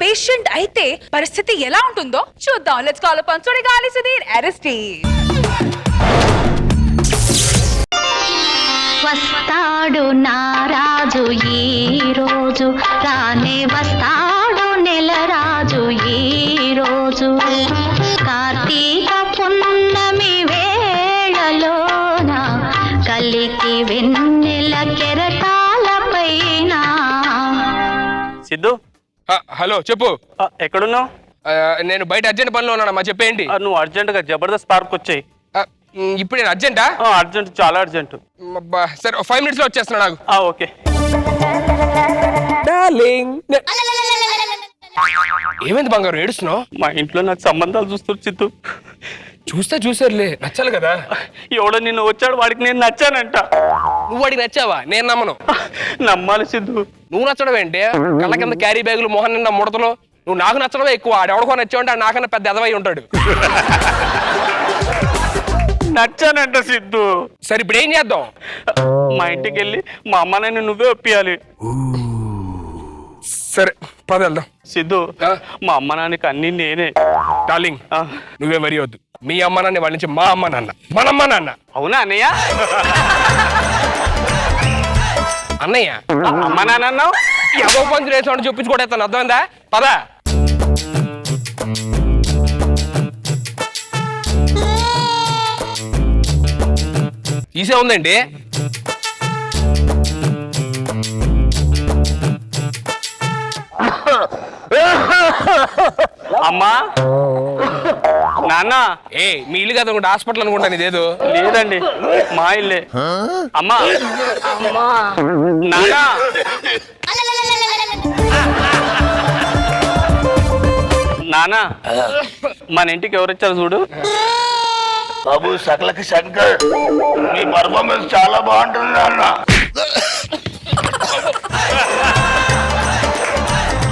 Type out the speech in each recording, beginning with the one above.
Patient అయితే పరిస్థితి ఎలా ఉంటుందో చూద్దాం. Let's call upon Sudigali Sudheer అరెస్టీడ్. వస్తాడు నారాజు ఈ రోజు, రానే వస్తాడు నెల రాజు ఈ రోజు. కార్తీక పున్నమి వేళలోన కలికి వెన్నెల కెరటాల పైన. సిద్ధు, హలో చెప్పు. ఎక్కడున్నావు? నేను బయట అర్జెంట్ పనిలో ఉన్నానమ్మా, చెప్పేయండి. నువ్వు అర్జెంటుగా జబర్దస్త్ పార్క్ వచ్చాయి. ఇప్పుడు నేను అర్జెంటా? అర్జెంట్, చాలా అర్జెంట్. సరే 5 minutes లో వచ్చేస్తున్నా. నాకు ఓకే. ఏమైంది బంగారు, ఏడుస్తున్నావు? మా ఇంట్లో నాకు సంబంధాలు చూస్తారు సిద్ధు. చూసారులే, నచ్చాలి కదా. ఎవడో నిన్ను వచ్చాడు, వాడికి నేను నచ్చానంట. నువ్వు వాడికి నచ్చావా? నేను నమ్మను. నమ్మాలి సిద్ధు. నువ్వు నచ్చడం ఏంటి? కళ్ళ కింద క్యారీ బ్యాగులు, మొహన్ నిండా ముడతలు. నువ్వు నాకు నచ్చడమే ఎక్కువ. ఆడెవడికో నచ్చావంటే ఆడు నాకన్నా పెద్ద ఎదవై ఉంటాడు. నచ్చానంట సిద్ధు. సరే ఇప్పుడు ఏం చేద్దాం? మా ఇంటికి వెళ్ళి మా అమ్మ నాన్న నువ్వే ఒప్పియాలి. సరే పద వెళ్దాం. సిద్ధు, మా అమ్మ నాన్నకి అన్ని నేనే. డార్లింగ్, నువ్వే మరీ వద్దు. మీ అమ్మ నాన్న వాళ్ళ నుంచి మా అమ్మ నాన్న, మన అమ్మ నాన్న. అవునా అన్నయ్య? అన్నయ్య అమ్మ నాన్న అన్నావు. ఎవో పంచులు వేసామని చెప్పించుకోవడం అర్థమైందా? పద. తీసే ఉందండి. అమ్మా, నాన్న. మీ ఇల్లు కదా ఒకటి హాస్పిటల్ అనుకుంటాను. ఇదేదో లేదండి, మా ఇల్లే. అమ్మా, నాన్న. నాన్న, మన ఇంటికి ఎవరు వచ్చారు చూడు. బాబు సకలకి శంకర్, మీ పర్ఫార్మెన్స్ చాలా బాగుంటుంది అన్న.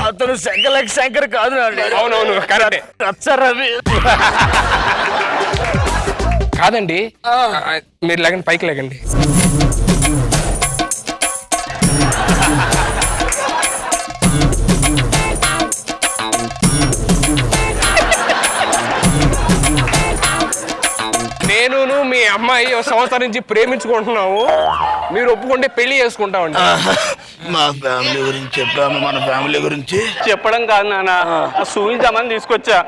అతను శంకలకి శంకర్ కాదు. అవునవును కరెక్టే. రవి కాదండి. మీరు లేకండి, పైకి లేకండి. నేను మీ అమ్మాయి సంవత్సరం నుంచి ప్రేమించుకుంటున్నాము. మీరు ఒప్పుకుంటే పెళ్లి చేసుకుంటామండి. మా ఫ్యామిలీ గురించి చెప్పాము. మన ఫ్యామిలీ గురించి చెప్పడం కాదు నాన్న, చూపించామని తీసుకొచ్చా.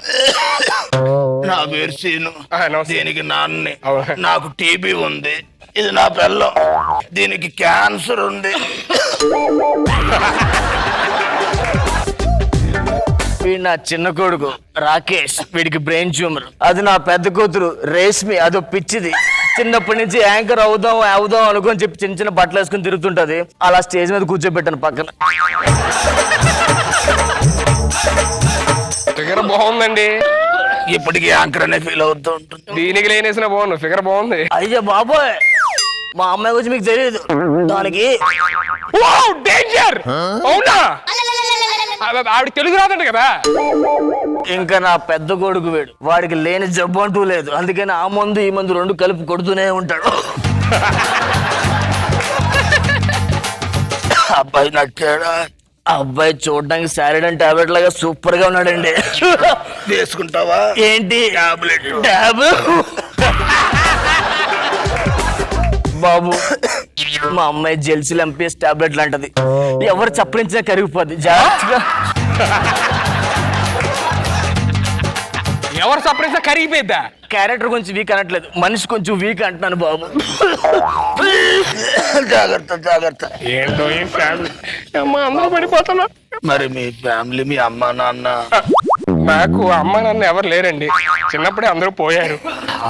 నా పేరు సీను, దీనికి నాన్నే. అవును. నాకు టీబీ ఉంది. ఇది నా పిల్లం, దీనికి క్యాన్సర్ ఉంది. వీడు నా చిన్న కొడుకు రాకేష్, వీడికి బ్రెయిన్ ట్యూమర్. అది నా పెద్ద కూతురు రేష్మి, అదో పిచ్చిది. చిన్నప్పటి నుంచి యాంకర్ అవుదాం అనుకొని చెప్పి చిన్న చిన్న బట్టలు వేసుకుని తిరుగుతుంటది. అలా స్టేజ్ మీద కూర్చోబెట్టాను పక్కన. ఫిగర్ బాగుందండి. ఇప్పటికీ యాంకర్ అనే ఫీల్ అవుతూ ఉంటుంది. దీనికి లేనేసిన బాగుంది, ఫిగర్ బాగుంది. అయ్యో బాబోయ్, మా అమ్మాయి గురించి మీకు తెలియదు. దానికి డేంజర్. అవునా? ఆవిడ తెలుగు రాదంట కదా. ఇంకా నా పెద్ద కొడుకు వీడు, వాడికి లేని జబ్బు అంటూ లేదు. అందుకని ఆ మందు ఈ మందు రెండు కలిపి కొడుతూనే ఉంటాడు. అబ్బాయి నచ్చాడా? అబ్బాయి చూడడానికి సారిడన్ టాబ్లెట్ లాగా సూపర్ గా ఉన్నాడండి. వేసుకుంటావా? ఏంటి టాబ్లెట్? బాబు, మా అమ్మాయి జెల్సీలు ఎంపీఎస్ టాబ్లెట్లు అంటది. ఎవరు చప్పరించినా కరిగిపోద్ది. జాగ్రత్తగా. ఎవరు సపరేట్ కరిగిపోయిద్దా? క్యారెక్టర్ కొంచెం వీక్ అనట్లేదు, మనిషి కొంచెం వీక్ అంటున్నాను బాబు. జాగ్రత్త జాగ్రత్త. ఏంటో ఈ ఫ్యామిలీ అందరూ పడిపోతున్నా. మరి మీ ఫ్యామిలీ, మీ అమ్మ నాన్న? నాకు అమ్మ నాన్న ఎవరు లేరండి. చిన్నప్పుడే అందరూ పోయారు.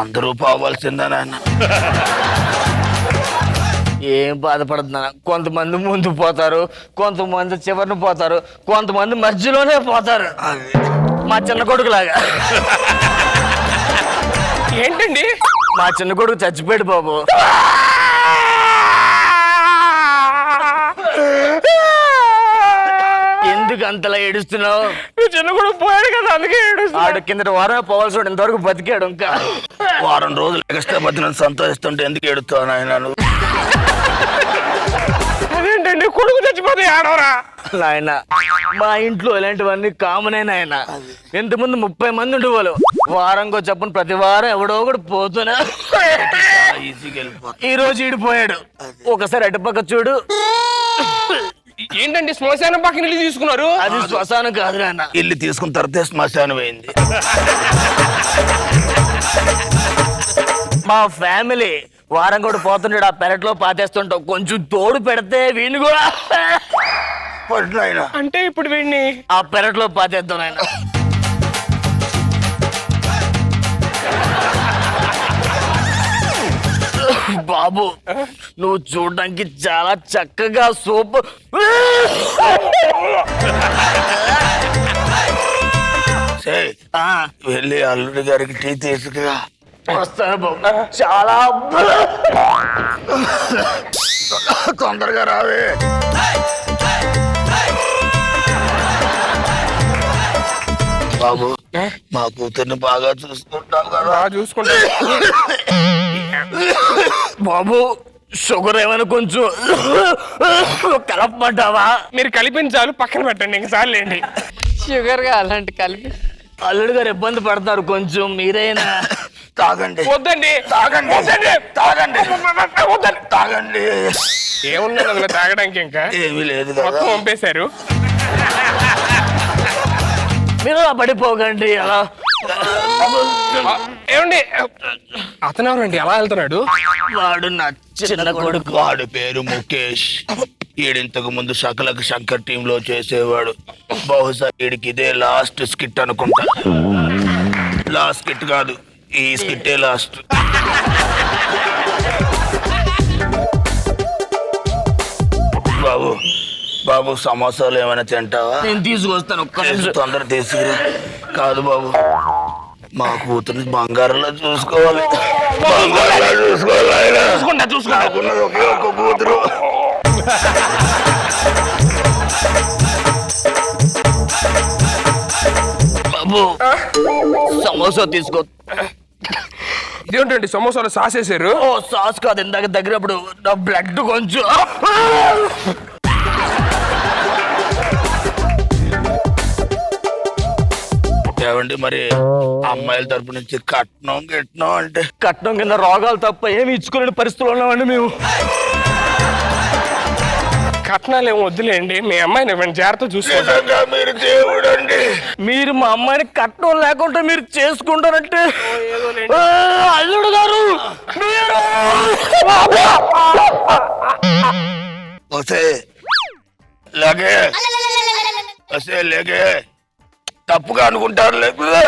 అందరూ పోవాల్సిందా నాన్న? ఏం బాధపడుతున్నా, కొంతమంది ముందు పోతారు, కొంతమంది చివరిని పోతారు, కొంతమంది మధ్యలోనే పోతారు. మా చిన్న కొడుకు లాగా. ఏంటండి? మా చిన్న కొడుకు చచ్చిపోయాడు బాబు. ఎందుకు అంతలా ఏడుస్తున్నావు? చిన్న కొడుకు పోయాడు కదా, అందుకే ఏడుస్తున్నా. ఆడు కిందటి వారమే పోవాల్సి వాడు ఇంతవరకు బతికాడు. ఇంకా వారం రోజులు ఎక్స్ట్రా బతిన సంతోషిస్తుంటే ఎందుకు ఏడుతావు నాయన? అదేంటండి కొడుకు చచ్చిపోతే ఆడవరా? నాయన మా ఇంట్లో ఇలాంటివన్నీ కామనే నాయన. ఎంతమంది 30 మంది ఉండేవాళ్ళు. వారంకో చెప్పని ప్రతి వారం ఎవడో ఒకటి పోతున్నా. ఈజీగా వెళ్ళిపోతా. ఈ రోజు ఈడిపోయాడు. ఒకసారి అటుపక్క చూడు. ఏంటండి శ్మశానం పక్కన ఇల్లు తీసుకున్నారు? అది శ్మశానం కాదు నాయన. ఇల్లు తీసుకున్న తర్వాత శ్మశానం అయింది. మా ఫ్యామిలీ వారం కూడా పోతుంటాడు. ఆ పెరట్లో పాతేస్తుంటాం. కొంచెం తోడు పెడితే వీణు కూడా పట్టు ఆయన. అంటే ఇప్పుడు వీడిని ఆ పెరట్లో పాతేద్దాం నాయన. బాబు నువ్వు చూడడానికి చాలా చక్కగా సూపర్. సరే వెళ్ళి అల్లుడి గారికి టీ తీసుకురా. వస్తాను బాబు. చాలా తొందరగా రావే. బాబు మా కూతుర్ని బాగా చూసుకుంటావు కదా. చూసుకుంటా. బాబు షుగర్ ఏమైనా కొంచెం కలపమంటావా? మీరు కలిపించాలు పక్కన పెట్టండి ఇంకసార్లు ఏంటి షుగర్ గా అలాంటి కలిపి అల్లుడు గారు ఇబ్బంది పడతారు. కొంచెం మీరైనా తాగండి. వద్దండి తాగండి. వద్దండి. తాగండి. వద్దండి. తాగండి. ఏమున్నది అందులో తాగడానికి? ఇంకా ఏమీ లేదు కదా. మొత్తం పంపేశారు. మీరు అలా పడిపోకండి. అలా ఏమండి అతను ఎవరండి ఎలా వెళ్తున్నాడు? వాడు నా చిన్న కొడుకు. వాడి పేరు ముఖేష్. ఈడింతకు ముందు శకలక శంకర్ టీమ్ లో చేసేవాడు. బహుశా వీడికి ఇదే లాస్ట్ స్కిట్ అనుకుంటా. లాస్ట్ స్కిట్ కాదు, ఈ స్కిట్టే లాస్ట్. బాబు బాబు సమోసాలు ఏమైనా తింటావా? నేను తీసుకొస్తాను. ఒక్క నిమిషం. తొందర తీసుకురా. కాదు బాబు, మా కూతుర్ని బంగారంలో చూసుకోవాలి. బంగారంలో చూసుకోవాలి ఆయన. నాకున్నది ఒకే ఒక్క కూతురు. బాబు సమోసా తీసుకో. ఇదేంటండి సమోసాలు సాసేసారు? ఓ సాస్ కాదు, ఇందాక దగ్గరప్పుడు నా బ్లడ్ కొంచెం. ఏమండి మరి అమ్మాయిల తరపు నుంచి కట్నం గిట్నం అంటే? కట్నం కింద రోగాలు తప్ప ఏమి ఇచ్చుకునే పరిస్థితులు ఉన్నామండి మేము. కట్నాలు ఏమి వద్దులేండి, మీ అమ్మాయిని ఇవ్వండి, జాగ్రత్త చూసుకోండి. నిజంగా మీరు దేవుడు అండి. మీరు మా అమ్మాయిని కట్నం లేకుండా మీరు చేసుకుంటారంటే అల్లుడు గారు మీరు. వసే లేకే, వసే లేకే. తప్పుగా అనుకుంటారు లేకపోతే.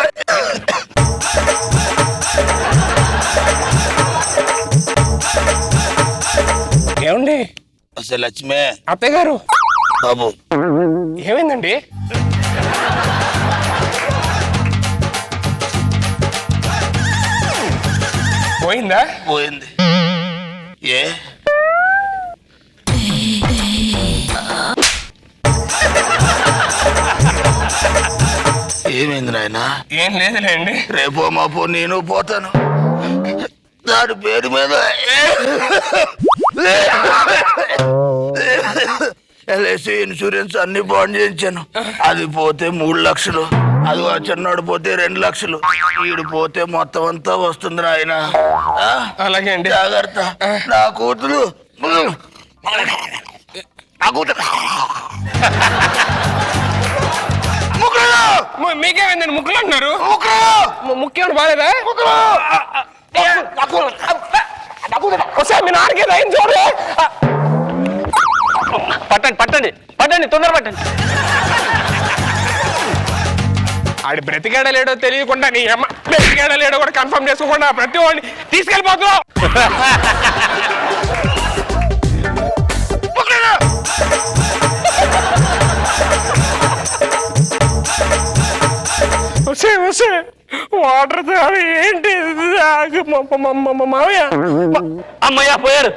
ఏమండి వసే లక్ష్మే. అత్తయ్య గారు బాబు ఏమైందండి? పోయిందా? పోయింది. ఏ ఏమైంది నాయనా? ఏం లేదులేండి. రేపో మాపో నేను పోతాను. దాని పేరు మీద ఎల్ఐసి ఇన్సూరెన్స్ అన్ని బాండ్ చేయించాను. అది పోతే 3 లక్షలు, అది ఆ చిన్నోడు పోతే 2 లక్షలు, ఈడు పోతే మొత్తం అంతా వస్తుంది ఆయన. అలాగే అండి. జాగ్రత్త. నా కూతురు నా కూతురు మీకేమైందండి? ముక్కులు అంటున్నారు. ముఖ్యం బాగాలేదా? ఒకసారి మీ నాన్నకి రైన్ చూడలే. పట్టండి పట్టండి పట్టండి, తొందర పట్టండి. ఆడి బ్రతికాడ లేడో తెలియకుండా నీ అమ్మ బ్రతికాడ లేడో కూడా కన్ఫర్మ్ చేసుకోకుండా ప్రతి వాడిని తీసుకెళ్ళిపోతున్నావు. వాటర్ ఏంటి మావయ్య? అమ్మయ్య పోయారు.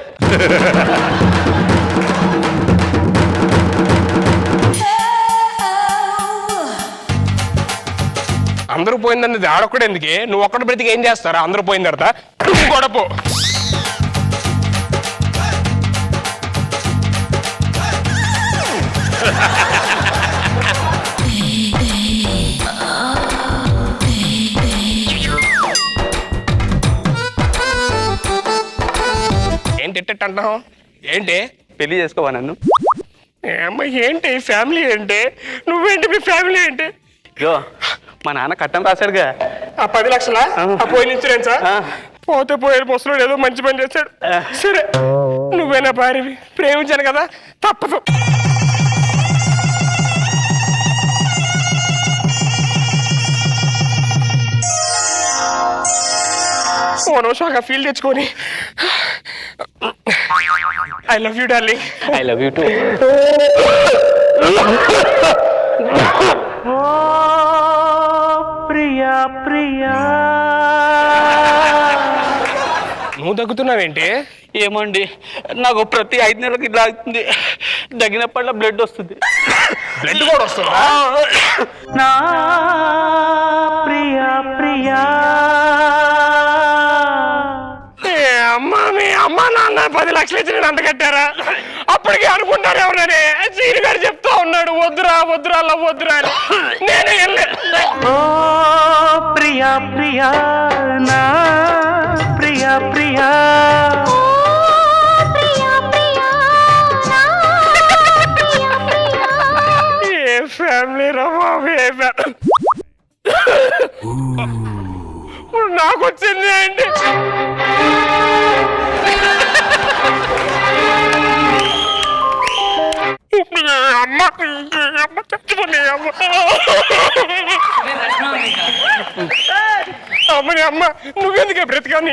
అందరూ పోయిందన్నది ఆడొక్కడు ఎందుకే? నువ్వు ఒక్కడు బ్రతికి ఏం చేస్తారా? అందరూ పోయిన తర్వాత నువ్వు కూడా పో. ఎట్ట అంటావు ఏంటి పెళ్లి చేసుకోవా నన్ను? అమ్మ ఏంటి ఫ్యామిలీ ఏంటి నువ్వేంటి మీ ఫ్యామిలీ ఏంటి యో మా నాన్న కట్టం రాశాడుగా. ఆ 10 లక్షలా ఆ పోయిన ఇన్సూరెన్సా పోతే పోయే ముసలు ఏదో మంచి పని చేశాడు సరే నువ్వేనా భార్యవి ప్రేమించాను కదా తప్పదు ఓనోషాగా ఫీల్ తెచ్చుకొని I love you darling I love you two. Priya Priya నువ్వు దగ్గుతున్నావేంటి ఏమండి నాకు ప్రతి 5 నెలలకి ఇలా అవుతుంది. దగ్గినప్పట్లో బ్లడ్ వస్తుంది. బ్లడ్ కూడా వస్తుందా నా ప్రియా ప్రియా మీ అమ్మ నాన్న 10 లక్షలు ఇచ్చి నేను అంత కట్టారా అప్పటికే అనుకుంటారు ఎవరనే సీని గారు చెప్తా ఉన్నాడు వద్దురా వద్దురా లవ్ వద్దురా అని నేనే ఓ ప్రియా ప్రియా నా ప్రియా ప్రియా ఏ ఫ్యామిలీ రా బాబు ఏ నాకు వచ్చింది ఏంటి అమ్మ చచ్చిపోయి అమ్మని అమ్మ నువ్వెందుకే బ్రతికా నీ